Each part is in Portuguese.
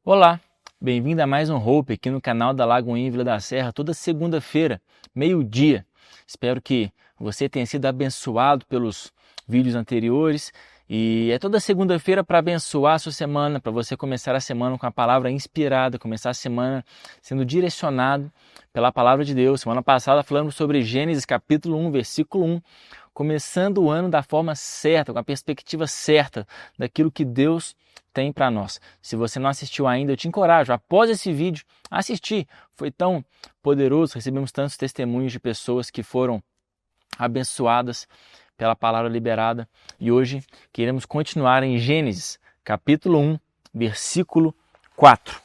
Olá, bem-vindo a mais um Hope aqui no canal da Lagoinha Vila da Serra, toda segunda-feira, meio-dia. Espero que você tenha sido abençoado pelos vídeos anteriores e é toda segunda-feira para abençoar a sua semana, para você começar a semana com a palavra inspirada, começar a semana sendo direcionado pela palavra de Deus. Semana passada falamos sobre Gênesis capítulo 1, versículo 1, começando o ano da forma certa, com a perspectiva certa daquilo que Deus tem para nós. Se você não assistiu ainda, eu te encorajo, após esse vídeo, a assistir. Foi tão poderoso, recebemos tantos testemunhos de pessoas que foram abençoadas pela palavra liberada. E hoje queremos continuar em Gênesis, capítulo 1, versículo 4.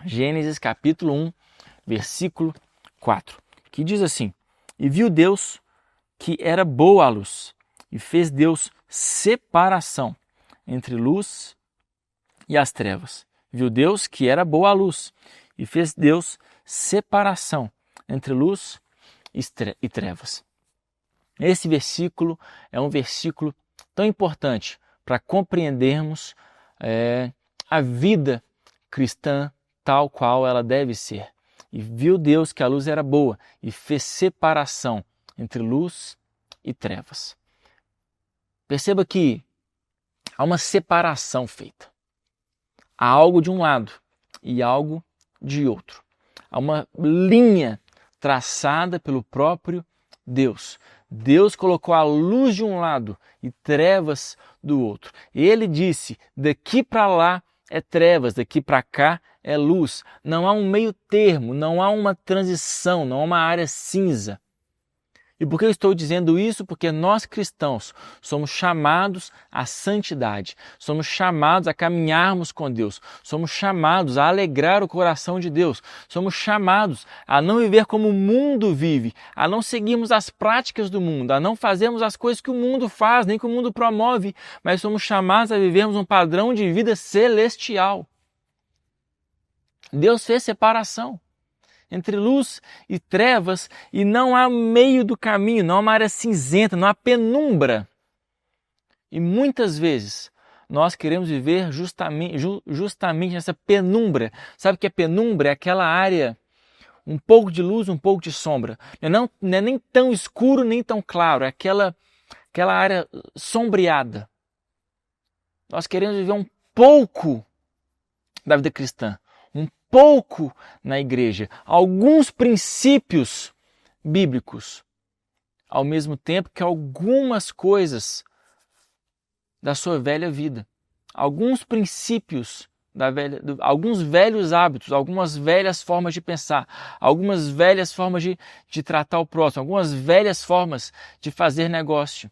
Gênesis, capítulo 1, versículo 4, que diz assim: E viu Deus que era boa a luz, e fez Deus separação entre luz e as trevas. Viu Deus que era boa a luz, e fez Deus separação entre luz e trevas. Esse versículo é um versículo tão importante para compreendermos a vida cristã tal qual ela deve ser. E viu Deus que a luz era boa e fez separação entre luz e trevas. Perceba que há uma separação feita. Há algo de um lado e algo de outro. Há uma linha traçada pelo próprio Deus. Deus colocou a luz de um lado e trevas do outro. Ele disse: daqui para lá é trevas, daqui para cá é luz. Não há um meio termo, não há uma transição, não há uma área cinza. E por que eu estou dizendo isso? Porque nós cristãos somos chamados à santidade, somos chamados a caminharmos com Deus, somos chamados a alegrar o coração de Deus, somos chamados a não viver como o mundo vive, a não seguirmos as práticas do mundo, a não fazermos as coisas que o mundo faz, nem que o mundo promove, mas somos chamados a vivermos um padrão de vida celestial. Deus fez separação entre luz e trevas, e não há meio do caminho, não há uma área cinzenta, não há penumbra. E muitas vezes nós queremos viver justamente nessa penumbra. Sabe o que é penumbra? É aquela área, um pouco de luz, um pouco de sombra. Não é nem tão escuro, nem tão claro, é aquela área sombreada. Nós queremos viver um pouco da vida cristã, pouco na igreja, alguns princípios bíblicos, ao mesmo tempo que algumas coisas da sua velha vida, alguns princípios alguns velhos hábitos, algumas velhas formas de pensar, algumas velhas formas de tratar o próximo, algumas velhas formas de fazer negócio.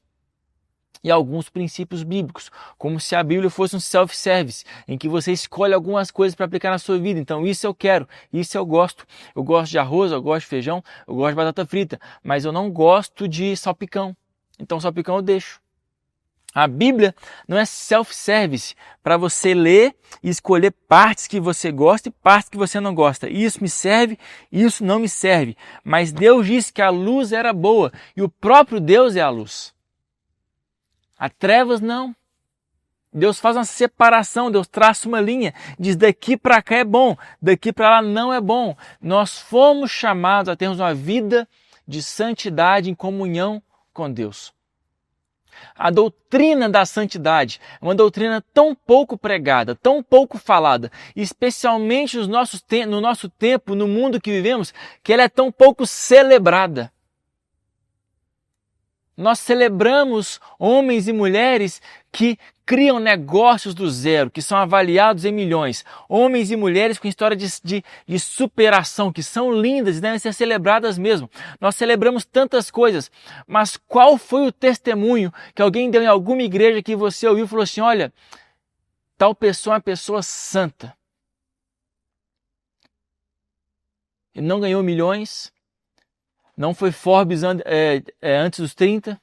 E alguns princípios bíblicos, como se a Bíblia fosse um self-service, em que você escolhe algumas coisas para aplicar na sua vida. Então, isso eu quero, isso eu gosto de arroz, eu gosto de feijão, eu gosto de batata frita, mas eu não gosto de salpicão. Então, salpicão eu deixo. A Bíblia não é self-service para você ler e escolher partes que você gosta e partes que você não gosta. Isso me serve, isso não me serve. Mas Deus disse que a luz era boa e o próprio Deus é a luz. A trevas não. Deus faz uma separação, Deus traça uma linha, diz daqui para cá é bom, daqui para lá não é bom. Nós fomos chamados a termos uma vida de santidade em comunhão com Deus. A doutrina da santidade é uma doutrina tão pouco pregada, tão pouco falada, especialmente no nosso tempo, no mundo que vivemos, que ela é tão pouco celebrada. Nós celebramos homens e mulheres que criam negócios do zero, que são avaliados em milhões. Homens e mulheres com história de superação, que são lindas e devem ser celebradas mesmo. Nós celebramos tantas coisas, mas qual foi o testemunho que alguém deu em alguma igreja que você ouviu e falou assim: olha, tal pessoa é uma pessoa santa. Ele não ganhou milhões, não foi Forbes antes dos 30,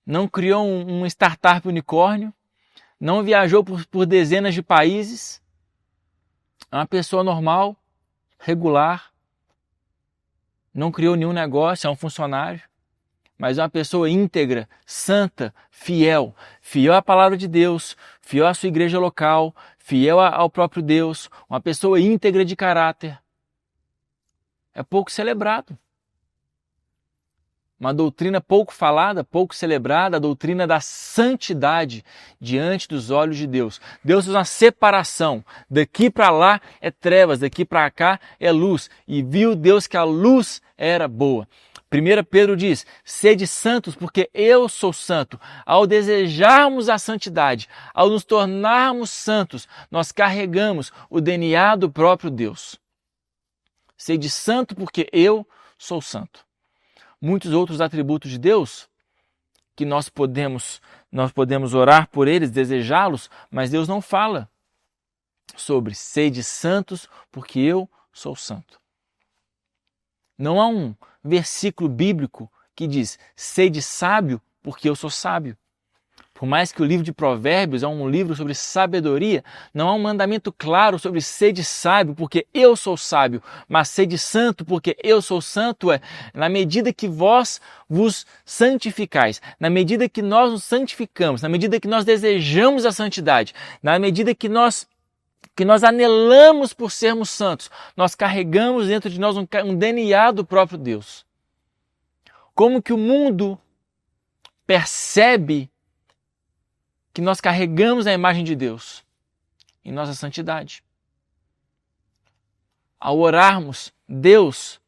não criou um startup unicórnio, não viajou por dezenas de países. É uma pessoa normal, regular, não criou nenhum negócio, é um funcionário, mas é uma pessoa íntegra, santa, fiel à palavra de Deus, fiel à sua igreja local, fiel ao próprio Deus, uma pessoa íntegra de caráter, é pouco celebrado. Uma doutrina pouco falada, pouco celebrada, a doutrina da santidade diante dos olhos de Deus. Deus fez uma separação. Daqui para lá é trevas, daqui para cá é luz. E viu Deus que a luz era boa. 1 Pedro diz, sede santos porque eu sou santo. Ao desejarmos a santidade, ao nos tornarmos santos, nós carregamos o DNA do próprio Deus. Sede santo porque eu sou santo. Muitos outros atributos de Deus que nós podemos orar por eles, desejá-los, mas Deus não fala sobre sede santos porque eu sou santo. Não há um versículo bíblico que diz sede sábio porque eu sou sábio. Por mais que o livro de Provérbios é um livro sobre sabedoria, não há um mandamento claro sobre sede sábio porque eu sou sábio, mas sede santo porque eu sou santo na medida que vós vos santificais, na medida que nós nos santificamos, na medida que nós desejamos a santidade, na medida que nós anelamos por sermos santos, nós carregamos dentro de nós um DNA do próprio Deus. Como que o mundo percebe que nós carregamos a imagem de Deus em nossa santidade? Ao orarmos, Deus,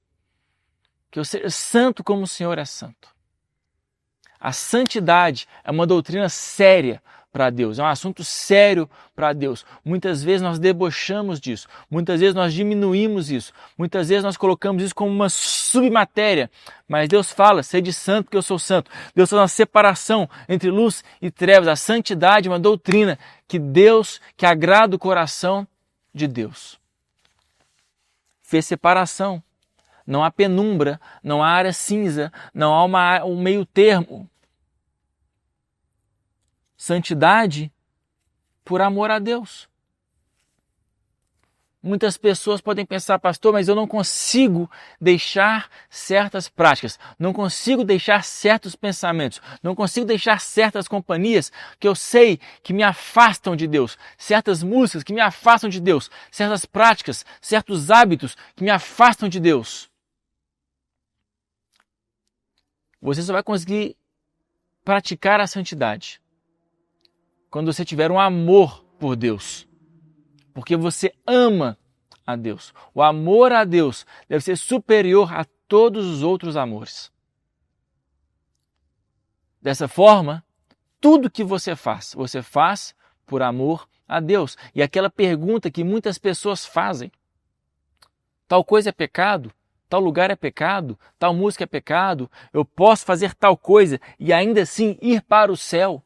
que eu seja santo como o Senhor é santo. A santidade é uma doutrina séria para Deus, é um assunto sério para Deus. Muitas vezes nós debochamos disso, muitas vezes nós diminuímos isso, muitas vezes nós colocamos isso como uma submatéria, mas Deus fala, sede santo porque eu sou santo. Deus faz uma separação entre luz e trevas. A santidade é uma doutrina que agrada o coração de Deus. Fez separação. Não há penumbra, não há área cinza, não há um meio termo. Santidade por amor a Deus. Muitas pessoas podem pensar, pastor, mas eu não consigo deixar certas práticas, não consigo deixar certos pensamentos, não consigo deixar certas companhias que eu sei que me afastam de Deus, certas músicas que me afastam de Deus, certas práticas, certos hábitos que me afastam de Deus. Você só vai conseguir praticar a santidade quando você tiver um amor por Deus, porque você ama a Deus. O amor a Deus deve ser superior a todos os outros amores. Dessa forma, tudo que você faz por amor a Deus. E aquela pergunta que muitas pessoas fazem, tal coisa é pecado? Tal lugar é pecado? Tal música é pecado? Eu posso fazer tal coisa e ainda assim ir para o céu?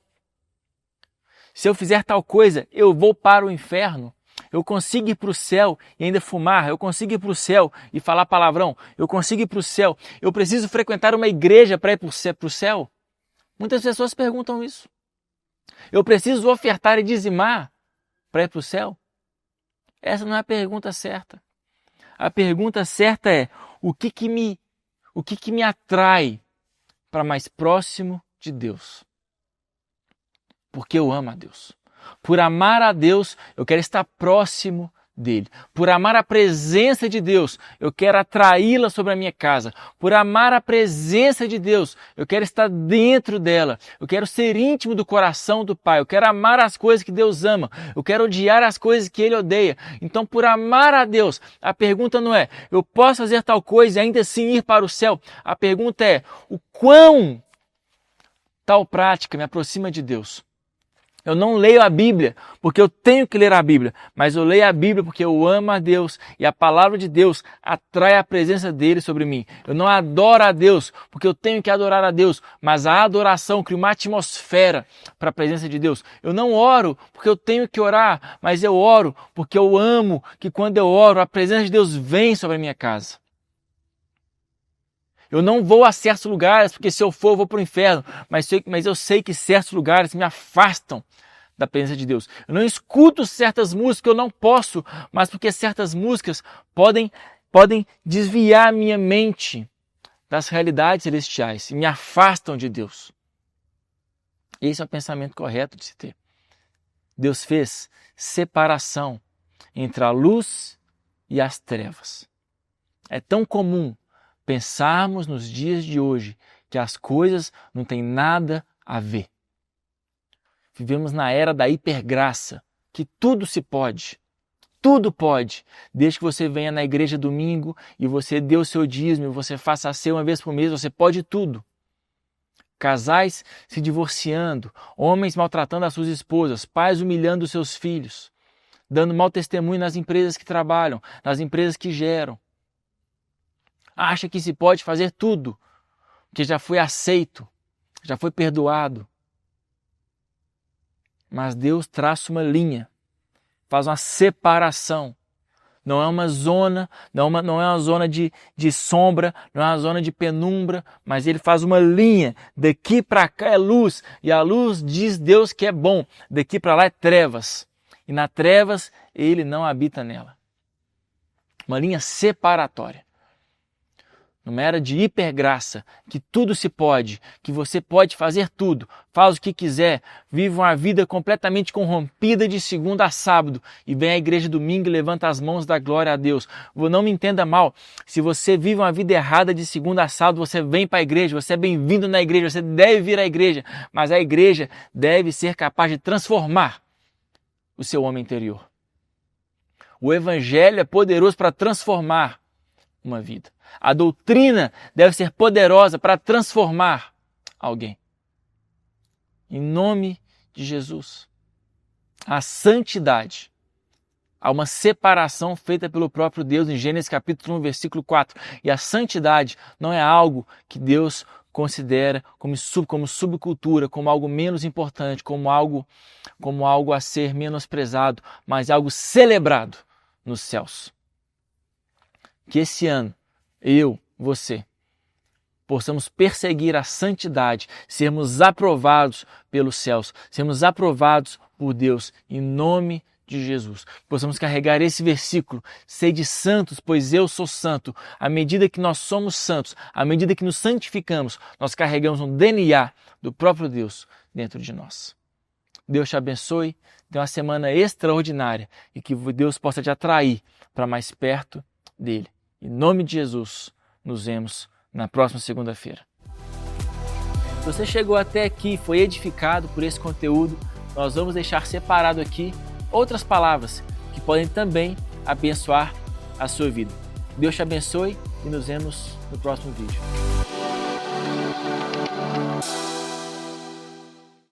Se eu fizer tal coisa, eu vou para o inferno. Eu consigo ir para o céu e ainda fumar. Eu consigo ir para o céu e falar palavrão. Eu consigo ir para o céu. Eu preciso frequentar uma igreja para ir para o céu? Muitas pessoas perguntam isso. Eu preciso ofertar e dizimar para ir para o céu? Essa não é a pergunta certa. A pergunta certa é, o que me atrai para mais próximo de Deus? Porque eu amo a Deus. Por amar a Deus, eu quero estar próximo dele. Por amar a presença de Deus, eu quero atraí-la sobre a minha casa. Por amar a presença de Deus, eu quero estar dentro dela. Eu quero ser íntimo do coração do Pai. Eu quero amar as coisas que Deus ama. Eu quero odiar as coisas que Ele odeia. Então, por amar a Deus, a pergunta não é, eu posso fazer tal coisa e ainda assim ir para o céu? A pergunta é, o quão tal prática me aproxima de Deus? Eu não leio a Bíblia porque eu tenho que ler a Bíblia, mas eu leio a Bíblia porque eu amo a Deus e a palavra de Deus atrai a presença dele sobre mim. Eu não adoro a Deus porque eu tenho que adorar a Deus, mas a adoração cria uma atmosfera para a presença de Deus. Eu não oro porque eu tenho que orar, mas eu oro porque eu amo que quando eu oro a presença de Deus vem sobre a minha casa. Eu não vou a certos lugares, porque se eu for, eu vou para o inferno. Mas eu sei que certos lugares me afastam da presença de Deus. Eu não escuto certas músicas que eu não posso, mas porque certas músicas podem desviar minha mente das realidades celestiais e me afastam de Deus. Esse é o pensamento correto de se ter. Deus fez separação entre a luz e as trevas. É tão comum pensarmos nos dias de hoje que as coisas não têm nada a ver. Vivemos na era da hipergraça, que tudo se pode. Tudo pode, desde que você venha na igreja domingo e você dê o seu dízimo, e você faça a ceia uma vez por mês, você pode tudo. Casais se divorciando, homens maltratando as suas esposas, pais humilhando os seus filhos, dando mau testemunho nas empresas que trabalham, nas empresas que geram. Acha que se pode fazer tudo, que já foi aceito, já foi perdoado. Mas Deus traça uma linha, faz uma separação. Não é uma zona, não é uma zona de sombra, não é uma zona de penumbra, mas Ele faz uma linha. Daqui para cá é luz, e a luz diz Deus que é bom. Daqui para lá é trevas, e na trevas Ele não habita nela. Uma linha separatória. Numa era de hipergraça, que tudo se pode, que você pode fazer tudo, faz o que quiser, vive uma vida completamente corrompida de segunda a sábado e vem à igreja domingo e levanta as mãos da glória a Deus. Não me entenda mal, se você vive uma vida errada de segunda a sábado, você vem para a igreja, você é bem-vindo na igreja, você deve vir à igreja, mas a igreja deve ser capaz de transformar o seu homem interior. O evangelho é poderoso para transformar uma vida. A doutrina deve ser poderosa para transformar alguém. Em nome de Jesus. A santidade. Há uma separação feita pelo próprio Deus em Gênesis capítulo 1, versículo 4. E a santidade não é algo que Deus considera como subcultura, como algo menos importante, como algo a ser menosprezado, mas algo celebrado nos céus. Que esse ano, você, possamos perseguir a santidade, sermos aprovados pelos céus, sermos aprovados por Deus, em nome de Jesus. Possamos carregar esse versículo, sede santos, pois eu sou santo. À medida que nós somos santos, à medida que nos santificamos, nós carregamos um DNA do próprio Deus dentro de nós. Deus te abençoe, tenha uma semana extraordinária e que Deus possa te atrair para mais perto dele. Em nome de Jesus, nos vemos na próxima segunda-feira. Se você chegou até aqui e foi edificado por esse conteúdo, nós vamos deixar separado aqui outras palavras que podem também abençoar a sua vida. Deus te abençoe e nos vemos no próximo vídeo.